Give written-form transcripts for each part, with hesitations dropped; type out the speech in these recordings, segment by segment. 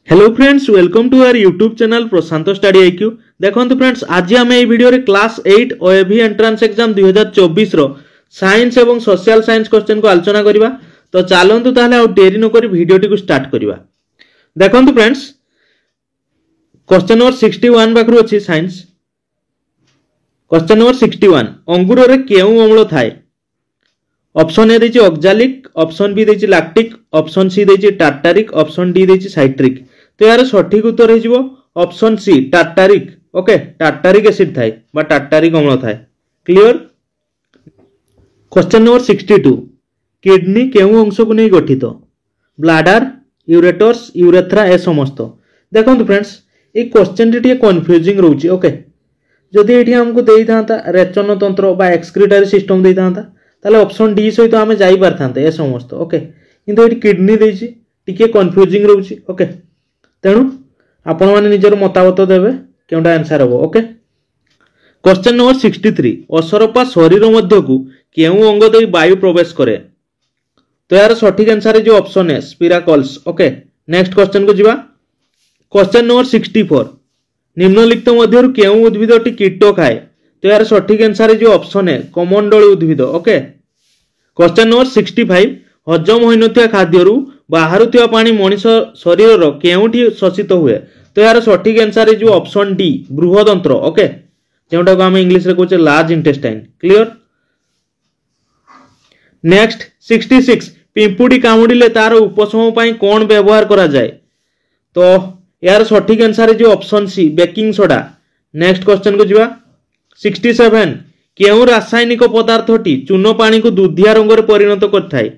Hello friends, welcome to our YouTube channel Prashant study IQ. देखो friends, आज आम ये video class 8 OAV entrance exam 2024 रो साइंस एवं सोशल साइंस क्वेश्चन को आलोचना करबा। तो चलंतु ताहले आ देरी न करी वीडियोटी को स्टार्ट करबा। देखो फ्रेंड्स, क्वेश्चन नंबर 61 पाखरु अछि साइंस। क्वेश्चन नंबर 61, अंगूर रे केउ अम्ल थाए? ऑप्शन ए देछि ऑक्जालिक, ऑप्शन बी देछि लैक्टिक, ऑप्शन सी देछि टार्टारिक, ऑप्शन डी देछि साइट्रिक। तो यार सठिक उत्तर हो option C tartaric. Okay, tartaric acid थाए बा टार्टारिक अम्ल थाए। क्लियर। क्वेश्चन नंबर 62, किडनी केउ अंश को नहीं गठित? ब्लाडर, यूरेटर्स, यूरेथ्रा ए समस्त। देखो फ्रेंड्स, ये क्वेश्चन टी कन्फ्यूजिंग रोचे। ओके, जदि ये हमको दे था रेचन तंत्र बा एक्सक्रीटरी सिस्टम दे था ताले ऑप्शन डी सहित आमे जाई पारथांते ए समस्त। ओके, किंतु एटी किडनी देछि, टिके कन्फ्यूजिंग रहउछि। ओके, तेणु आपण माने निजर मतामत देबे केउटा आंसर हबो। ओके, क्वेश्चन नंबर 63, असरपा शरीर मध्य को केउ अंग देई वायु प्रवेश करे? तो यार सठिक आंसर है जो ऑप्शन है स्पिराकल्स। ओके, नेक्स्ट क्वेश्चन को जिबा। क्वेश्चन नंबर 64, निम्नलिखित मध्यरु केउ उद्भिदटी कीट खाए? तो यार सठिक आंसर है जो ऑप्शन है कमंडल उद्भिद। ओके, क्वेश्चन नंबर 65, हजम होई नथिया खाद्यरु बाहरुथिया पानी मनुष्य शरीर केउठी शोषित हुए? तो यार सठिक आंसर है जो ऑप्शन डी बृहदंत्र। ओके, जेउटा को हम इंग्लिश रे कहचे लार्ज इंटेस्टाइन। क्लियर। नेक्स्ट 66, पिंपुडी कामुडिले तार उपशम पई कोन व्यवहार करा जाए? तो यार सठिक आंसर है जो option C baking soda. Next question को जिबा। 67, केउ रासायनिक पदार्थटी चून पानी को दुधिया रंग रे परिणत करथाय?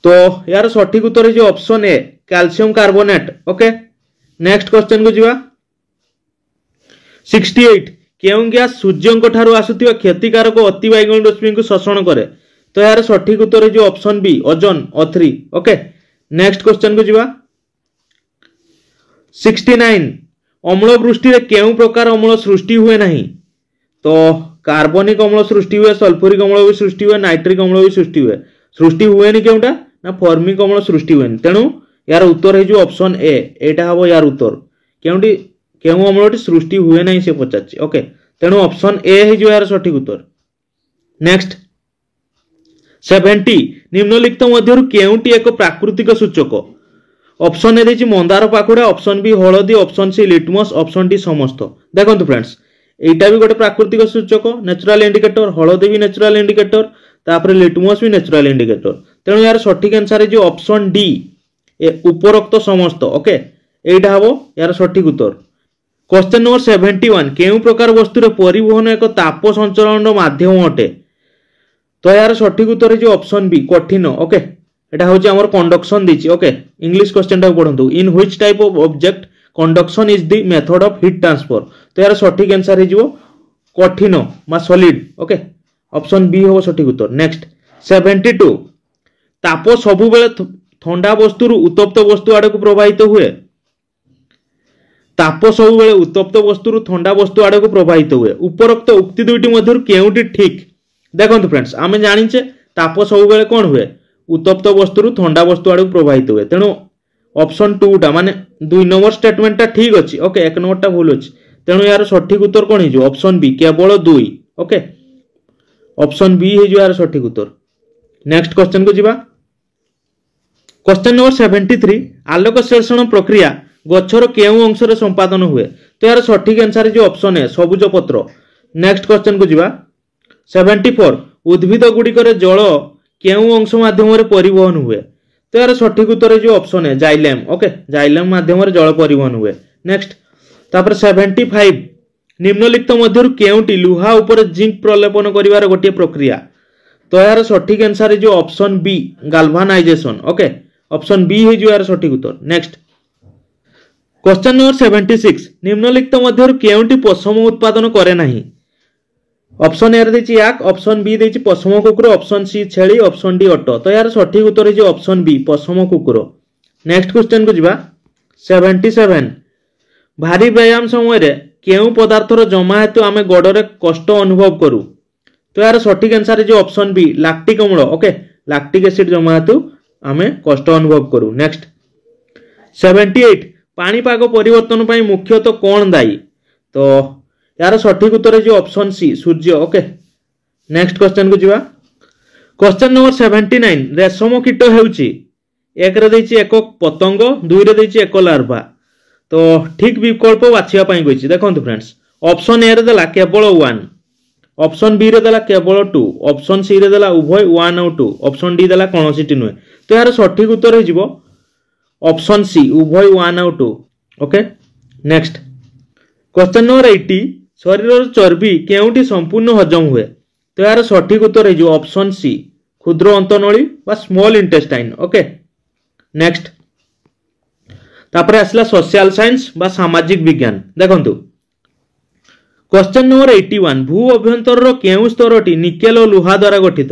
तो यार सठिक उत्तर है जो option A calcium carbonate. Okay, next question को जिबा। 68, केउ गैस सूर्यंक ठारू आसुथिबा क्षतिकारक अति बाइगण रश्मि को शोषण करे? तो यार सठिक उत्तर है जो option B ozone O3। Okay, next question को जिबा। 69, अम्ल वृष्टि रे केउ प्रकार अम्ल सृष्टि हुए नहीं? तो कार्बनिक अम्ल सृष्टि हुए, सल्फ्यूरिक अम्ल भी सृष्टि हुए, नाइट्रिक अम्ल भी सृष्टि हुए। सृष्टि हुए नहीं केउटा ना फॉर्मिक अम्ल सृष्टि हुए। तेणु यार उत्तर है जो ऑप्शन ए, एटा हबो यार उत्तर। केउटी केउ अम्लटी सृष्टि हुए नहीं से पचाछि। ओके, तेणु ऑप्शन ए है जो यार सठिक उत्तर। नेक्स्ट 70, निम्नलिखित मध्यरु केउटी एक प्राकृतिक सूचक? ऑप्शन ए देछि मंदार पाखुडा, ऑप्शन बी हळदी, option C litmus, option D समस्त। देखंतु फ्रेंड्स, एटा भी गोटे प्राकृतिक सूचक, नेचुरल इंडिकेटर। हळदी भी नेचुरल इंडिकेटर, तापर लिटमस भी नेचुरल इंडिकेटर। तेणु यार सठिक आंसर है जो ऑप्शन डी उपरोक्त समस्त। ओके, एटा हबो यार सठिक उत्तर। क्वेश्चन नंबर 71, केउ प्रकार वस्तु रे परिवहन एक ताप संचरण माध्यम अटे? तो यार सठिक उत्तर है जो ऑप्शन बी कठिन। ओके, एटा होची हमर कंडक्शन दिछि। ओके, इंग्लिश क्वेश्चन टा पढंतु। In which type of object conduction is the method of heat transfer? तो यार सठिक आंसर है जो कठिन मा सॉलिड। ओके, ऑप्शन बी हो सठिक उत्तर। नेक्स्ट 72, ताप सबु बेले ठंडा वस्तु रु उत्तप्त वस्तु आड़ को प्रवाहित हुए? ताप सबु बेले उत्तप्त वस्तु रु ठंडा वस्तु आड़ को प्रवाहित हुए। उपरोक्त उक्ति दुईटी मध्यरु केउटी ठीक? देखंतु फ्रेंड्स, आमे जानिचे ताप सबु बेले कोन हुए? उत्तप्त वस्तु रु ठंडा वस्तु आड़ को प्रवाहित हुए। तेणु ऑप्शन 2 टा माने 2 नंबर स्टेटमेंट टा ठीक अछि। ओके, 1 नंबर टा भूल अछि। तेणु यार सठिक उत्तर कोन हिजो? ऑप्शन बी केवल 2। ओके, ऑप्शन बी है जो यार सठिक उत्तर। नेक्स्ट क्वेश्चन को जिबा। क्वेश्चन नंबर 73, आलोक संश्लेषण प्रक्रिया गछर केउ अंश रे संपादन हुए? तो यार सठिक आंसर है जो ऑप्शन है सबुज पत्र। नेक्स्ट क्वेश्चन को जिबा। 74, उद्भिद गुडिक रे जल केउ अंश माध्यम रे परिवहन हुए? तो यार सठिक उत्तर है जो ऑप्शन है जाइलेम। ओके, जाइलेम माध्यम रे जल परिवहन हुए। नेक्स्ट तापर 75, निम्नलिखित मध्यरु केउटी लुहा ऊपर जिंक प्रलेपन करिवार गोटे प्रक्रिया? तो यार सठिक आंसर है जो option B galvanization. Okay, option B है जो यार सठिक उत्तर। नेक्स्ट क्वेश्चन नंबर 76, निम्नलिखित मध्यरु केउटी पशम उत्पादन करे नाही? ऑप्शन ए देछि याक, ऑप्शन बी देछि पशम कुकुर, ऑप्शन सी छेली, ऑप्शन डी अट। तो यार सठिक उत्तर है जो ऑप्शन बी पशम कुकुर। नेक्स्ट क्वेश्चन को जिबा। 77, भारी व्यायाम समय रे केउ पदार्थर जमा हेतु आमे गोडरे कष्ट अनुभव करू? तो यार सठिक आंसर है जो ऑप्शन बी लैक्टिक अम्ल। ओके, लैक्टिक एसिड जमा हेतु आमे कष्ट अनुभव करू। नेक्स्ट 78 पाणीपाग परिवर्तन पर मुख्यतः कौन दायी? तो यार सठिक उत्तर है जो ऑप्शन सी सूर्य। ओके नेक्स्ट क्वेश्चन को जीवा। क्वेश्चन नंबर 79 रेशम कीट हेउची एक रे देछि एक पतंग दुई रे देछि एक लार्वा। तो ठीक विकल्प बाछिया पई कहिछि। देखंतु फ्रेंड्स ऑप्शन ए रे देला केवल 1, ऑप्शन बी रे देला केवल 2, ऑप्शन सी रे देला उभय 1 और 2, ऑप्शन डी देला कोनोसीटी नुहे। तो यार सठिक उत्तर हो जिवो ऑप्शन सी उभय 1 और 2। ओके नेक्स्ट क्वेश्चन नंबर 80 शरीर चर्बी केउटी संपूर्ण हजम हुए? तो यार सठिक उत्तर हो ऑप्शन सी क्षुद्र अंतनली बा स्मॉल इंटेस्टाइन। ओके नेक्स्ट तापरे आसला सोशल साइंस बा सामाजिक विज्ञान। देखंतु क्वेश्चन नंबर 81 भू अभ्यंतर केउ स्तरटी निकेल और लुहा द्वारा गठित?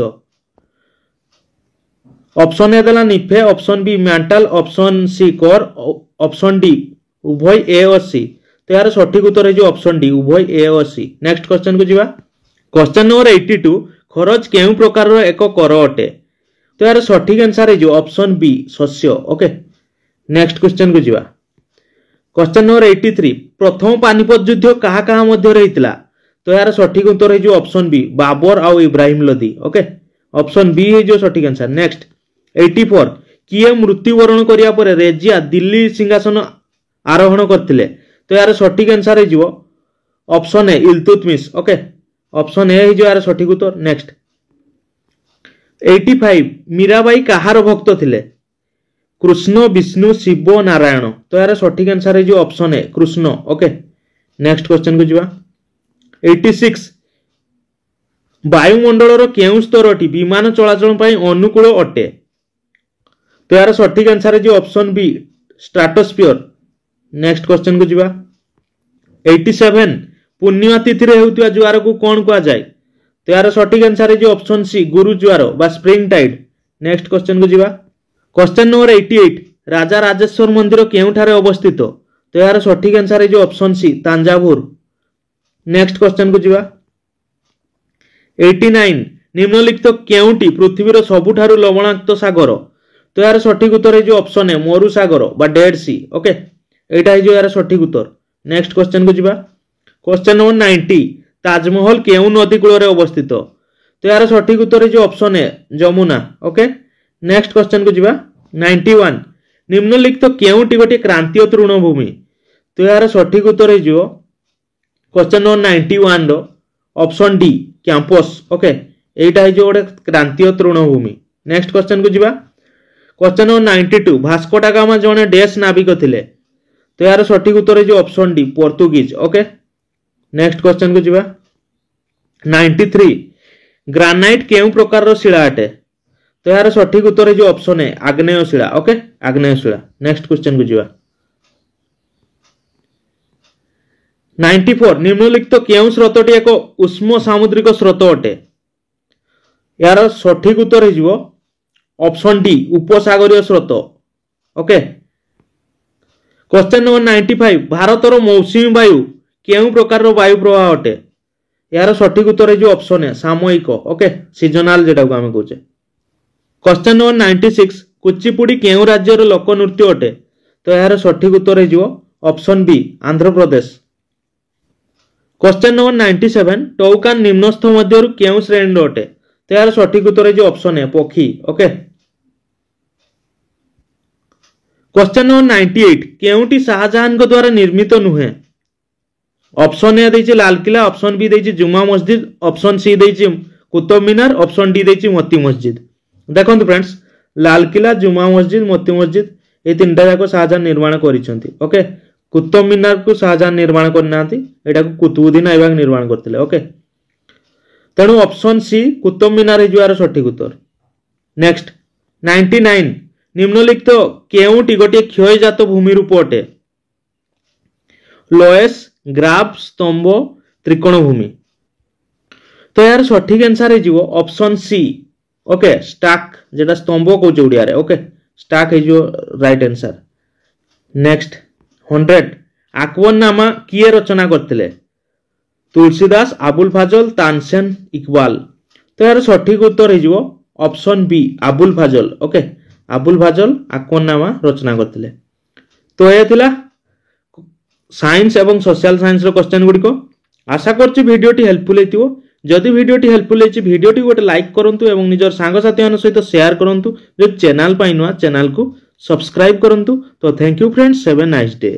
ऑप्शन ए देला NiFe, option B mantle, option C core, option D उभय ए और सी। तो यार सठिक उत्तर है ऑप्शन डी उभय ए और सी। नेक्स्ट क्वेश्चन को जीवा। क्वेश्चन नंबर 82 खरज केउ प्रकार एक कर अटे? तो यार सठिक आंसर है ऑप्शन बी शस्य। ओके नेक्स्ट क्वेश्चन को जीवा। क्वेश्चन नंबर 83 प्रथम पानीपत युद्ध कहा कहा मध्य रहितला? तो यार सठिक उत्तर है ऑप्शन बी बाबर और Ibrahim Lodi. Okay option B है जो सठिक आंसर। नेक्स्ट 84 किए मृत्युवरण करिया परे रेजिया दिल्ली सिंहासन आरोहण करथिले? तो यार सठिक आंसर है option A Iltutmish. Okay option A है जो यार सठिक उत्तर। नेक्स्ट 85 मीराबाई कहार भक्त थिले? कृष्ण, विष्णु, शिव, नारायण। तो यार सठिक आंसर है option A Krishna. Okay next question को जीवा। 86 वायुमंडल केउ स्तरटी विमान चलाचल पई अनुकूल अटे? तो यार सठिक आंसर है option B stratosphere. Next question को जीवा। 87 पूर्णिमा तिथि रे हेउतिया जुआर को कोन कुआ जाय? तो यार सठिक आंसर है ऑप्शन सी गुरु जुआर बा स्प्रिंग टाइड। नेक्स्ट क्वेश्चन को जीवा। क्वेश्चन नंबर 88 राजा राजेश्वर मंदिर केउठारे अवस्थित? तो यार सठिक आंसर है option C Thanjavur. Next question को जीवा। 89 निम्नलिखित केउटी पृथ्वीर सबुठारु लवणाक्त सागर? तो यार सठिक उत्तर है ऑप्शन ए मरु सागर बा डेड सी। ओके एटा है यार सठिक उत्तर। नेक्स्ट क्वेश्चन को जीवा। क्वेश्चन नंबर 90 ताजमहल केउ नदी कूल रे अवस्थित? तो यार सठिक उत्तर है option A Jamuna. Okay next question को जीवा। 91 निम्नलिखित केउटी गोटे क्रांतीय तृणभूमि? तो यार सठिक उत्तर है क्वेश्चन नंबर 91 रो ऑप्शन डी कैंपस। ओके एटा है गोटे क्रांतीय तृणभूमि। नेक्स्ट क्वेश्चन को जीवा। क्वेश्चन नंबर 92 भास्को डा गामा जने देश नाविक थिले? तो यार सठिक उत्तर है option D Portuguese. Okay next question को जीवा। 93 ग्रानाइट केउ प्रकार रो शिला अटे? तो यार सठिक उत्तर है ऑप्शन ए आग्नेय शिला। ओके आग्नेय शिला। नेक्स्ट क्वेश्चन को जीवा। 94 निम्नलिखित केउ स्रोतटी एक उष्म सामुद्रिक स्रोत अटे? यार सठिक उत्तर है ऑप्शन डी उपसागरीय स्रोत। ओके क्वेश्चन नंबर 95 भारतर मौसुमी वायु केउ प्रकार वायु प्रवाह अटे? यार सठिक उत्तर है ऑप्शन ए सामयिक। ओके सीजनाल जेटा को आम कहचे। क्वेश्चन नंबर 96 कुचिपुड़ी केउ राज्यर लोक नृत्य अटे? तो यार सठिक उत्तर है option B Andhra Pradesh. Question number 97 टौकान निम्नस्थ मध्यरु केउ श्रेणी अटे? तो यार सठिक उत्तर है ऑप्शन ए पक्षी। ओके क्वेश्चन नंबर 98 केउटी शाहजहां द्वारा निर्मित नुहे? ऑप्शन ए देछि लाल किला, ऑप्शन बी देछि जुमा मस्जिद, ऑप्शन सी देछि कुतुब मीनार, ऑप्शन डी देछि मोती मस्जिद। देखंतु फ्रेंड्स लाल किला, जुमा मस्जिद, मोती मस्जिद ए तीनटा जाको शाहजहां निर्माण करिसंती। ओके कुतुब मीनार को शाहजहां निर्माण करनांती, एटा को कुतुबुद्दीन ऐबक निर्माण करथिले। ओके तेणु ऑप्शन सी कुतुब मीनार है जुआर सठिक उत्तर। नेक्स्ट 99 निम्नलिखित केउटी गोटे क्षयजात भूमि रूप अटे? लोएस, ग्राफ, स्तंभ, त्रिकोण भूमि। तो यार सठिक आंसर है ऑप्शन सी। ओके स्टाक जेटा स्तंभ कहूचे ओडिया रे। ओके स्टाक है जो राइट आंसर। नेक्स्ट 100 आकबरनामा किए रचना करथिले? तुलसीदास, आबुल फाजल, तानसेन, इकबाल। तो यार सठिक उत्तर है option B Abul Fazal. Okay Abul Fazal आकबरनामा रचना करथिले। तो ये थिला साइंस एवं सोशल साइंस रो क्वेश्चन गुडी को आशा करछि वीडियोटी हेल्पफुल हेतिवो जदि वीडियोटी हेल्पफुल हेछि वीडियोटी गोटे लाइक करंतु एवं निजर सांग साथी मान सहित शेयर करंतु जो चैनल पाइनुआ चैनल को सब्सक्राइब करंतु तो thank you friends have a nice day.